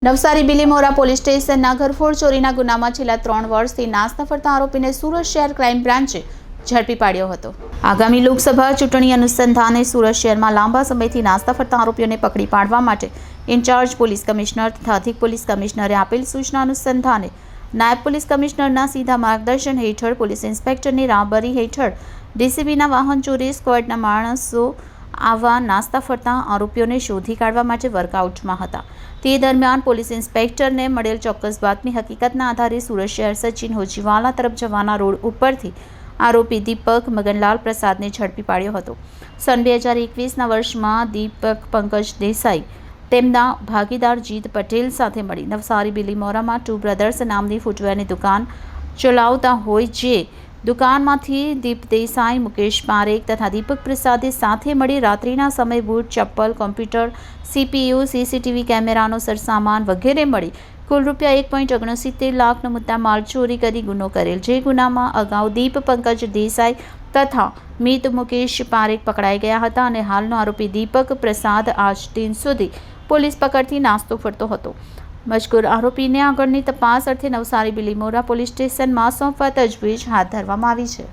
Navsari Bilimora police સ્ટેશનના ઘરફોડ ચોરીના ગુનામાં છેલ્લા 3 વર્ષથી નાસ્તા ફરતા આરોપીને સુરત શહેર ક્રાઇમ બ્રાન્ચે ઝડપી પાડ્યો હતો। આગામી લોકસભા ચૂંટણી અનુસંધાને સુરત શહેરમાં લાંબા સમયથી નાસ્તા ફરતા આરોપીઓને પકડી પાડવા માટે ઇન્ચાર્જ પોલીસ કમિશનર તથા અધિક પોલીસ કમિશનરે આપેલ સૂચના અનુસંધાને નાયબ પોલીસ કમિશનરના સીધા માર્ગદર્શન હેઠળ પોલીસ ઇન્સ્પેક્ટરની રાહબરી હેઠળ ડીસીબીના વાહન ચોરી સ્ક્વોડના માણસો આવા નાસ્તા ફરતા આરોપીઓને શોધી કાઢવા માટે વર્કઆઉટમાં હતા। તે દરમિયાન પોલીસ ઇન્સ્પેક્ટરને મળેલ ચોક્કસ બાતમી હકીકતના આધારે સુરત શહેર સચિન હોજીવાલા તરફ જવાના રોડ ઉપરથી આરોપી દીપક મગનલાલ પ્રસાદને ઝડપી પાડ્યો હતો। સન 2021ના વર્ષમાં દીપક પંકજ દેસાઈ તેમના ભાગીદાર જીત પટેલ સાથે મળી નવસારી બિલીમોરામાં ટુ બ્રધર્સ નામની ફૂટવેરની દુકાન ચલાવતા હોય, જે દુકાનમાંથી દીપ દેસાઈ, મુકેશ પારેખ તથા દીપક પ્રસાદે સાથે મળી રાત્રિના સમયે બૂટ, ચપ્પલ, કોમ્પ્યુટર, CPU, CCTV કેમેરાનો સરસામાન વગેરે મળી કુલ ₹1.69 લાખનો મુદ્દામાલ ચોરી કરી ગુનો કરેલ, જે ગુનામાં અગાઉ દીપ પંકજ દેસાઈ તથા મિત મુકેશ પારેખ પકડાઈ ગયા હતા અને હાલનો આરોપી દીપક પ્રસાદ આજ દિન સુધી પોલીસ પકડથી નાસ્તો ફરતો હતો। મજકૂર આરોપીને આગળની તપાસ અર્થે નવસારી બિલીમોરા પોલીસ સ્ટેશનમાં સોંપવા તજવીજ હાથ ધરવામાં આવી છે।